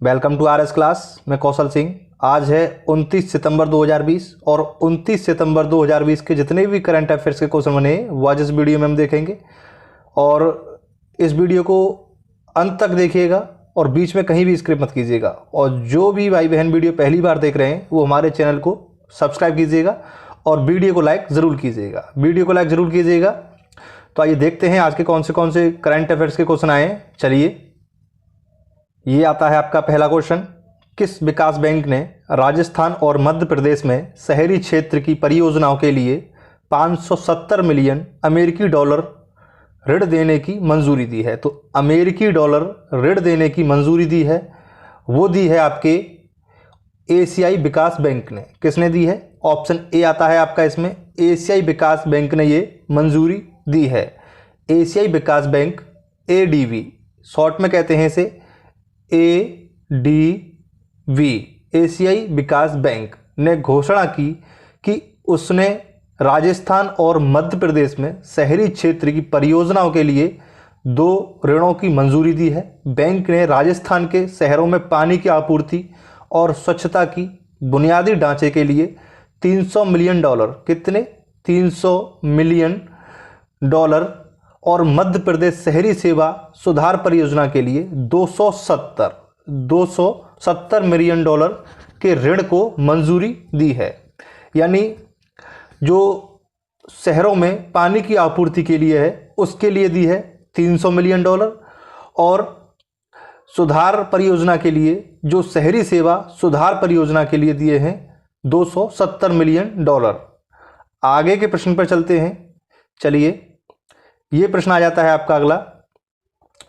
Welcome to R S class. मैं कौशल सिंह। आज है 29 सितंबर 2020 और 29 सितंबर 2020 के जितने भी करंट अफेयर्स के क्वेश्चन बने वो आज इस वीडियो में हम देखेंगे। और इस वीडियो को अंत तक देखिएगा और बीच में कहीं भी स्किप मत कीजिएगा। और जो भी भाई बहन वीडियो पहली बार देख रहे हैं वो हमारे चैनल को सब्सक्राइब कीजिएगा और वीडियो को लाइक ज़रूर कीजिएगा। तो आइए देखते हैं आज के कौन से करंट अफेयर्स के क्वेश्चन आए हैं। चलिए, ये आता है आपका पहला क्वेश्चन। किस विकास बैंक ने राजस्थान और मध्य प्रदेश में शहरी क्षेत्र की परियोजनाओं के लिए 570 मिलियन अमेरिकी डॉलर ऋण देने की मंजूरी दी है? तो अमेरिकी डॉलर ऋण देने की मंजूरी दी है, वो दी है आपके एशियाई विकास बैंक ने। किसने दी है? ऑप्शन ए आता है आपका इसमें, एशियाई विकास बैंक ने ये मंजूरी दी है। एशियाई विकास बैंक, एडीवी शॉर्ट में कहते हैं इसे, एडीवी, एशियाई विकास बैंक ने घोषणा की कि उसने राजस्थान और मध्य प्रदेश में शहरी क्षेत्र की परियोजनाओं के लिए 2 ऋणों की मंजूरी दी है। बैंक ने राजस्थान के शहरों में पानी की आपूर्ति और स्वच्छता की बुनियादी ढांचे के लिए 300 मिलियन डॉलर, कितने? 300 मिलियन डॉलर, और मध्य प्रदेश शहरी सेवा सुधार परियोजना के लिए 270 मिलियन डॉलर के ऋण को मंजूरी दी है। यानी जो शहरों में पानी की आपूर्ति के लिए है उसके लिए दी है 300 मिलियन डॉलर, और सुधार परियोजना के लिए, जो शहरी सेवा सुधार परियोजना के लिए दिए हैं 270 मिलियन डॉलर। आगे के प्रश्न पर चलते हैं। चलिए, ये प्रश्न आ जाता है आपका अगला।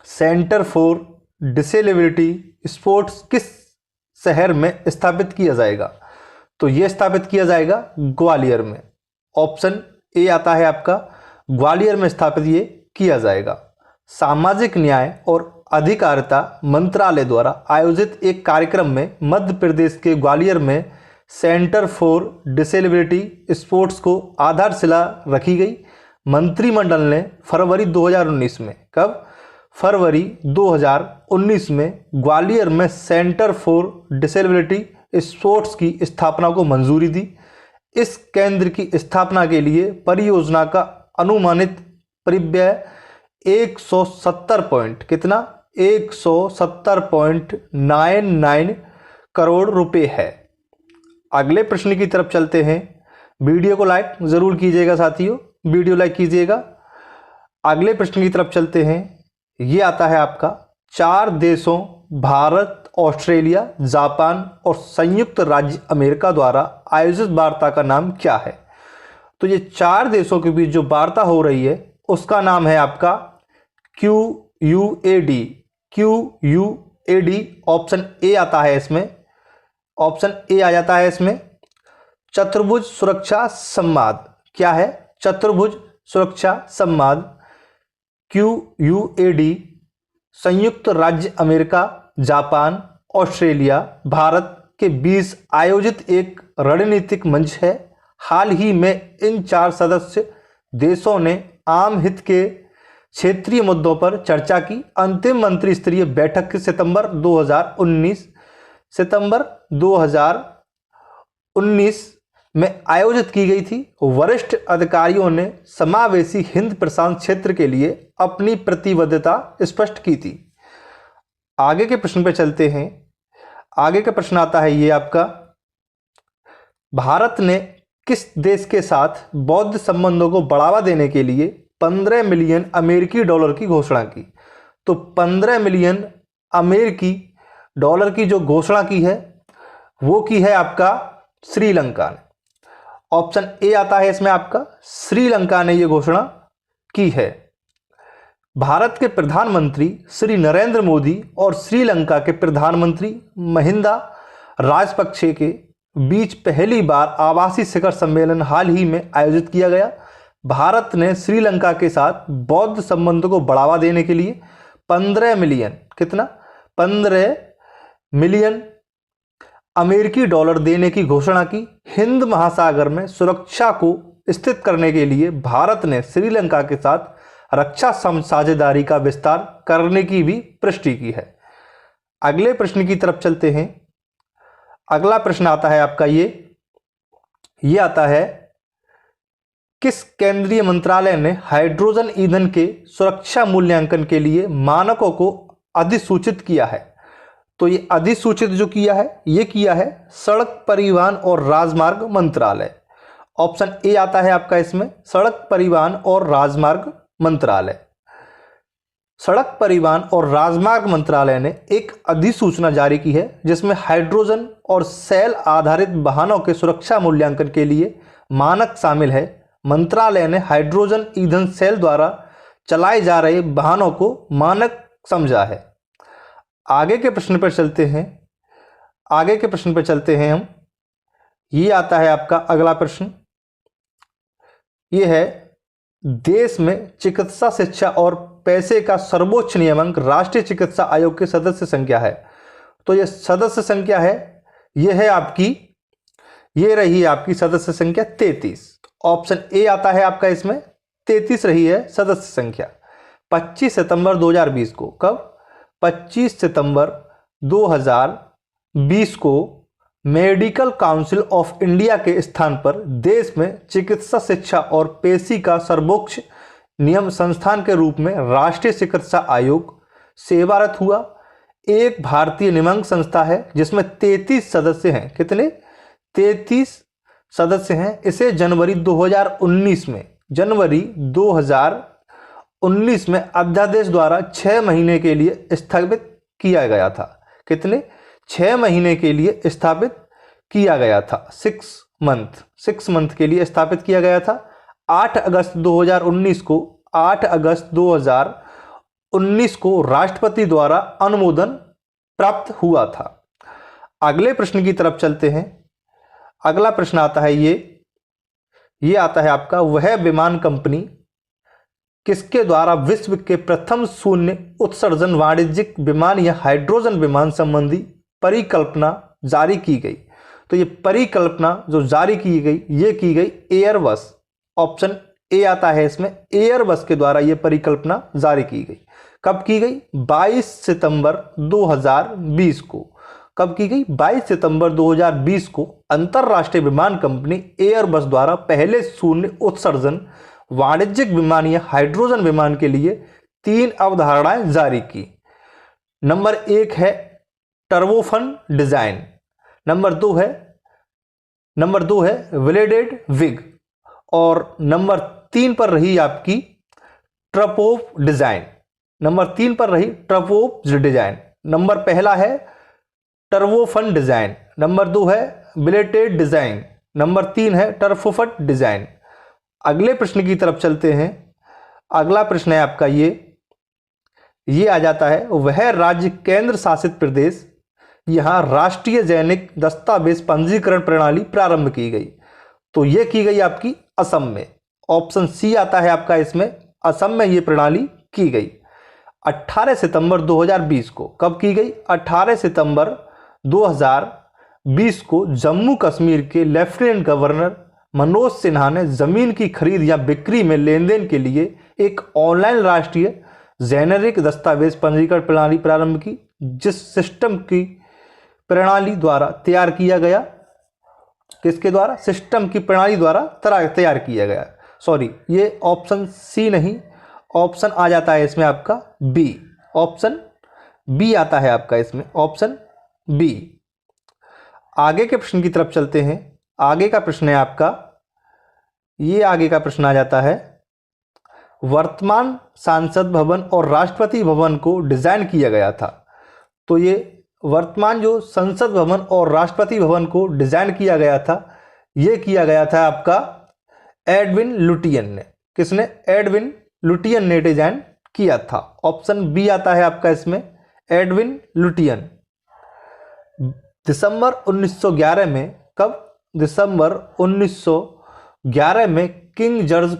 सेंटर फॉर डिसेबिलिटी स्पोर्ट्स किस शहर में स्थापित किया जाएगा? तो ये स्थापित किया जाएगा ग्वालियर में। ऑप्शन ए आता है आपका, ग्वालियर में स्थापित ये किया जाएगा। सामाजिक न्याय और अधिकारिता मंत्रालय द्वारा आयोजित एक कार्यक्रम में मध्य प्रदेश के ग्वालियर में सेंटर फॉर डिसेबिलिटी स्पोर्ट्स को आधारशिला रखी गई। मंत्रिमंडल ने फरवरी 2019 में, कब? फरवरी 2019 में ग्वालियर में सेंटर फॉर डिसेबिलिटी स्पोर्ट्स की स्थापना को मंजूरी दी। इस केंद्र की स्थापना के लिए परियोजना का अनुमानित परिव्यय 170 पॉइंट, कितना? 170.99 करोड़ रुपए है। अगले प्रश्न की तरफ चलते हैं। वीडियो को लाइक जरूर कीजिएगा साथियों, वीडियो लाइक कीजिएगा। अगले प्रश्न की तरफ चलते हैं। ये आता है आपका, 4 देशों भारत, ऑस्ट्रेलिया, जापान और संयुक्त राज्य अमेरिका द्वारा आयोजित वार्ता का नाम क्या है? तो ये 4 देशों के बीच जो वार्ता हो रही है उसका नाम है आपका QUAD। ऑप्शन ए आता है इसमें, ऑप्शन ए आ जाता है इसमें, चतुर्भुज सुरक्षा संवाद। क्या है? चतुर्भुज सुरक्षा संवाद, QUAD, संयुक्त राज्य अमेरिका, जापान, ऑस्ट्रेलिया, भारत के बीच आयोजित एक रणनीतिक मंच है। हाल ही में इन 4 सदस्य देशों ने आम हित के क्षेत्रीय मुद्दों पर चर्चा की। अंतिम मंत्री स्तरीय बैठक सितंबर 2019 में आयोजित की गई थी। वरिष्ठ अधिकारियों ने समावेशी हिंद प्रशांत क्षेत्र के लिए अपनी प्रतिबद्धता स्पष्ट की थी। आगे के प्रश्न पर चलते हैं। आगे का प्रश्न आता है ये आपका, भारत ने किस देश के साथ बौद्ध संबंधों को बढ़ावा देने के लिए 15 मिलियन अमेरिकी डॉलर की घोषणा की? तो 15 मिलियन अमेरिकी डॉलर की जो घोषणा की है वो की है आपका श्रीलंका ने। ऑप्शन ए आता है इसमें आपका, श्रीलंका ने यह घोषणा की है। भारत के प्रधानमंत्री श्री नरेंद्र मोदी और श्रीलंका के प्रधानमंत्री महिंदा राजपक्षे के बीच पहली बार आभासी शिखर सम्मेलन हाल ही में आयोजित किया गया। भारत ने श्रीलंका के साथ बौद्ध संबंधों को बढ़ावा देने के लिए 15 मिलियन, कितना? 15 मिलियन अमेरिकी डॉलर देने की घोषणा की। हिंद महासागर में सुरक्षा को स्थित करने के लिए भारत ने श्रीलंका के साथ रक्षा साझेदारी का विस्तार करने की भी पुष्टि की है। अगले प्रश्न की तरफ चलते हैं। अगला प्रश्न आता है आपका ये आता है, किस केंद्रीय मंत्रालय ने हाइड्रोजन ईंधन के सुरक्षा मूल्यांकन के लिए मानकों को अधिसूचित किया है? तो ये अधिसूचित जो किया है, ये किया है सड़क परिवहन और राजमार्ग मंत्रालय। ऑप्शन ए आता है आपका इसमें, सड़क परिवहन और राजमार्ग मंत्रालय। सड़क परिवहन और राजमार्ग मंत्रालय ने एक अधिसूचना जारी की है जिसमें हाइड्रोजन और सेल आधारित वाहनों के सुरक्षा मूल्यांकन के लिए मानक शामिल है। मंत्रालय ने हाइड्रोजन ईंधन सेल द्वारा चलाए जा रहे वाहनों को मानक समझा है। आगे के प्रश्न पर चलते हैं हम। ये आता है आपका अगला प्रश्न। ये है, देश में चिकित्सा शिक्षा और पैसे का सर्वोच्च नियामक राष्ट्रीय चिकित्सा आयोग की सदस्य संख्या है। तो ये सदस्य संख्या है, ये रही आपकी सदस्य संख्या 33। ऑप्शन ए आता है आपका इसमें, 33 रही है सदस्य संख्या। 25 सितंबर 2020 को, कब? 25 सितंबर 2020 को मेडिकल काउंसिल ऑफ इंडिया के स्थान पर देश में चिकित्सा शिक्षा और पेशी का सर्वोच्च नियम संस्थान के रूप में राष्ट्रीय चिकित्सा आयोग सेवारत हुआ। एक भारतीय नियमक संस्था है जिसमें 33 सदस्य हैं। कितने? 33 सदस्य हैं। इसे जनवरी 2019 में अध्यादेश द्वारा 6 महीने के लिए स्थापित किया गया था। कितने? 6 महीने के लिए स्थापित किया गया था। 6 मंथ के लिए स्थापित किया गया था। 8 अगस्त 2019 को राष्ट्रपति द्वारा अनुमोदन प्राप्त हुआ था। अगले प्रश्न की तरफ चलते हैं। अगला प्रश्न आता है ये आता है आपका, वह विमान कंपनी किसके द्वारा विश्व के प्रथम शून्य उत्सर्जन वाणिज्यिक विमान या हाइड्रोजन विमान संबंधी परिकल्पना जारी की गई? तो ये परिकल्पना जो जारी की गई, ये की गई एयरबस। ऑप्शन ए आता है इसमें, एयरबस के द्वारा ये परिकल्पना जारी की गई। कब की गई? 22 सितंबर 2020 को। कब की गई? 22 सितंबर 2020 को अंतरराष्ट्रीय विमान कंपनी एयरबस द्वारा पहले शून्य उत्सर्जन वाणिज्यिक विमान या हाइड्रोजन विमान के लिए 3 अवधारणाएं जारी की। नंबर 1 है टर्बोफन डिजाइन, नंबर 2 है वेलेडेड विग, और नंबर 3 पर रही आपकी ट्रपोफ डिजाइन। नंबर 3 पर रही ट्रपोफ डिजाइन। नंबर पहला है टर्बोफन डिजाइन, नंबर 2 है बिलेटेड डिजाइन, नंबर 3 है टर्बोफट डिजाइन। अगले प्रश्न की तरफ चलते हैं। अगला प्रश्न है आपका ये आ जाता है, वह राज्य केंद्र शासित प्रदेश यहां राष्ट्रीय जैनिक दस्तावेज पंजीकरण प्रणाली प्रारंभ की गई? तो यह की गई आपकी असम में। ऑप्शन सी आता है आपका इसमें, असम में यह प्रणाली की गई 18 सितंबर 2020 को। कब की गई? 18 सितंबर 2020 को जम्मू कश्मीर के लेफ्टिनेंट गवर्नर मनोज सिन्हा ने जमीन की खरीद या बिक्री में लेन देन के लिए एक ऑनलाइन राष्ट्रीय जेनेरिक दस्तावेज पंजीकरण प्रणाली प्रारंभ की, जिस सिस्टम की प्रणाली द्वारा तैयार किया गया। किसके द्वारा? सिस्टम की प्रणाली द्वारा तैयार किया गया। सॉरी, ये ऑप्शन सी नहीं, ऑप्शन आ जाता है इसमें आपका बी। ऑप्शन बी आता है आपका इसमें, ऑप्शन बी। आगे के प्रश्न की तरफ चलते हैं। आगे का प्रश्न है आपका, ये आगे का प्रश्न आ जाता है, वर्तमान संसद भवन और राष्ट्रपति भवन को डिजाइन किया गया था। तो ये वर्तमान जो संसद भवन और राष्ट्रपति भवन को डिजाइन किया गया था, ये किया गया था आपका एडविन लुटियन ने। किसने? एडविन लुटियन ने डिजाइन किया था। ऑप्शन बी आता है आपका इसमें, एडविन लुटियन। दिसंबर 1911 में, कब? दिसंबर 1911 में किंग जॉर्ज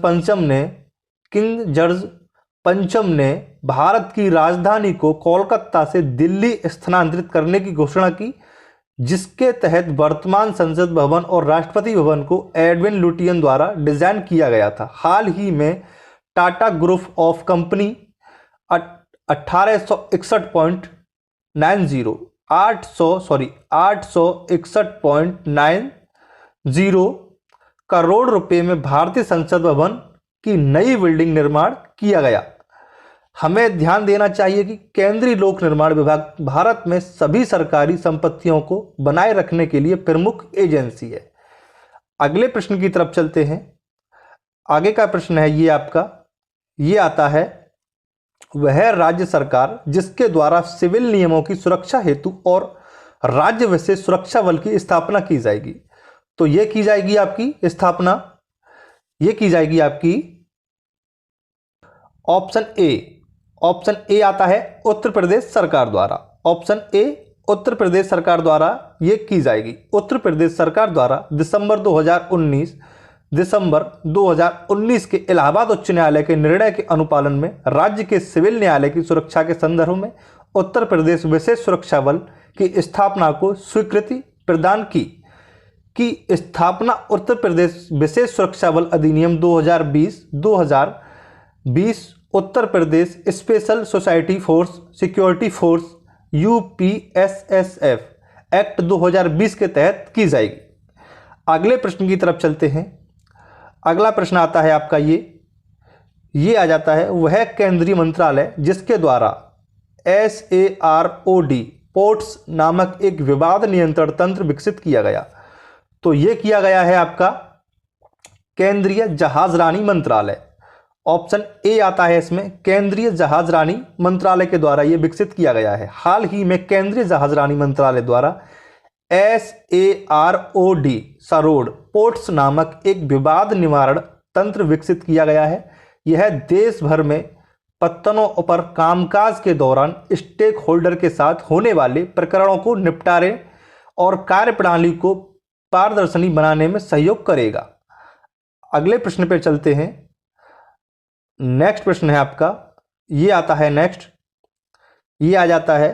पंचम ने भारत की राजधानी को कोलकाता से दिल्ली स्थानांतरित करने की घोषणा की, जिसके तहत वर्तमान संसद भवन और राष्ट्रपति भवन को एडविन लुटियन द्वारा डिजाइन किया गया था। हाल ही में Tata group of company 1861 861.90 crore रुपए में भारतीय संसद भवन की नई बिल्डिंग निर्माण किया गया। हमें ध्यान देना चाहिए कि केंद्रीय लोक निर्माण विभाग भारत में सभी सरकारी संपत्तियों को बनाए रखने के लिए प्रमुख एजेंसी है। अगले प्रश्न की तरफ चलते हैं। आगे का प्रश्न है ये आपका, ये आता है, वह राज्य सरकार जिसके द्वारा सिविल नियमों की सुरक्षा हेतु और राज्य विशेष सुरक्षा बल की स्थापना की जाएगी। तो ये की जाएगी आपकी स्थापना, ये की जाएगी आपकी ऑप्शन ए आता है उत्तर प्रदेश सरकार द्वारा। ऑप्शन ए उत्तर प्रदेश सरकार द्वारा ये की जाएगी। उत्तर प्रदेश सरकार द्वारा दिसंबर 2019 के इलाहाबाद उच्च न्यायालय के निर्णय के अनुपालन में राज्य के सिविल न्यायालय की सुरक्षा के संदर्भ में उत्तर प्रदेश विशेष सुरक्षा बल की स्थापना को स्वीकृति प्रदान की स्थापना उत्तर प्रदेश विशेष सुरक्षा बल अधिनियम 2020 Uttar Pradesh special society force security force UPSSF act 2020 के तहत की जाएगी। अगले प्रश्न की तरफ चलते हैं। अगला प्रश्न आता है आपका ये आ जाता है, वह केंद्रीय मंत्रालय जिसके द्वारा SAROD पोर्ट्स नामक एक विवाद नियंत्रण तंत्र विकसित किया गया। तो ये किया गया है आपका केंद्रीय जहाजरानी मंत्रालय। ऑप्शन ए आता है इसमें, केंद्रीय जहाजरानी मंत्रालय के द्वारा यह विकसित किया गया है। हाल ही में केंद्रीय जहाजरानी मंत्रालय द्वारा SAROD पोर्ट्स नामक एक विवाद निवारण तंत्र विकसित किया गया है। यह देश भर में पत्तनों पर कामकाज के दौरान स्टेक होल्डर के साथ होने वाले प्रकरणों को निपटारे और कार्यप्रणाली को पारदर्शी बनाने में सहयोग करेगा। अगले प्रश्न पर चलते हैं। नेक्स्ट प्रश्न है आपका, ये आता है नेक्स्ट, ये आ जाता है,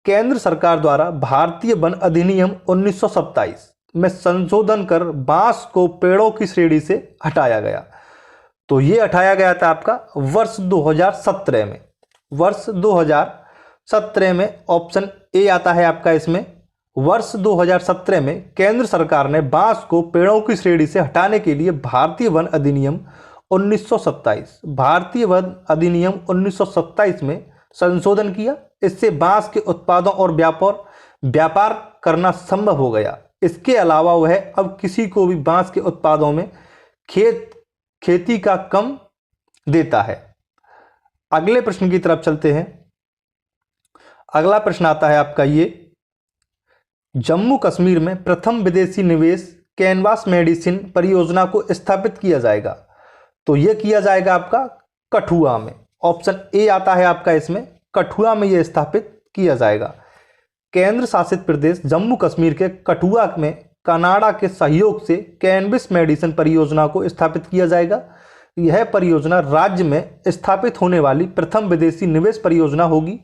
केंद्र सरकार द्वारा भारतीय वन अधिनियम 1927 में संशोधन कर बांस को पेड़ों की श्रेणी से हटाया गया। तो ये हटाया गया था आपका वर्ष 2017 में। वर्ष 2017 में ऑप्शन ए आता है आपका इसमें। वर्ष 2017 में केंद्र सरकार ने बांस को पेड़ों की श्रेणी से हटाने के लिए भारतीय वन अधिनियम 1927 में संशोधन किया। इससे बांस के उत्पादों और व्यापार करना संभव हो गया। इसके अलावा वह अब किसी को भी बांस के उत्पादों में खेती का कम देता है। अगले प्रश्न की तरफ चलते हैं। अगला प्रश्न आता है आपका ये, जम्मू कश्मीर में प्रथम विदेशी निवेश कैनवास मेडिसिन परियोजना को स्थापित किया जाएगा। तो यह किया जाएगा आपका कठुआ में। ऑप्शन ए आता है आपका इसमें, कठुआ में यह स्थापित किया जाएगा। केंद्र शासित प्रदेश जम्मू कश्मीर के कठुआ में कनाडा के सहयोग से कैनबिस मेडिसिन परियोजना को स्थापित किया जाएगा। यह परियोजना राज्य में स्थापित होने वाली प्रथम विदेशी निवेश परियोजना होगी।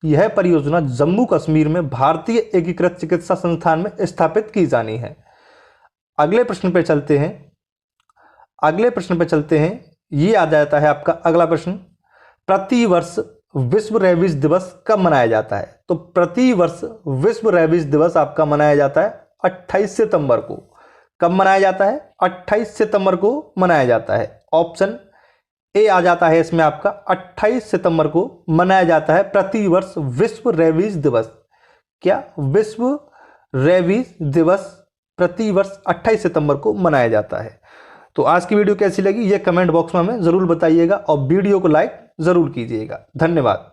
यह परियोजना जम्मू कश्मीर में भारतीय एकीकृत चिकित्सा संस्थान में स्थापित की जानी है। अगले प्रश्न पर चलते हैं। ये आ जाता है आपका अगला प्रश्न, प्रतिवर्ष विश्व रेबीज दिवस कब मनाया जाता है? तो प्रतिवर्ष विश्व रेबीज दिवस आपका मनाया जाता है 28 सितंबर को। कब मनाया जाता है? 28 सितंबर को मनाया जाता है। ऑप्शन ए आ जाता है इसमें आपका, 28 सितंबर को मनाया जाता है प्रतिवर्ष विश्व रेबीज दिवस। क्या विश्व रेबीज दिवस प्रतिवर्ष 28 सितंबर को मनाया जाता है। तो आज की वीडियो कैसी लगी ये कमेंट बॉक्स में हमें ज़रूर बताइएगा और वीडियो को लाइक ज़रूर कीजिएगा। धन्यवाद।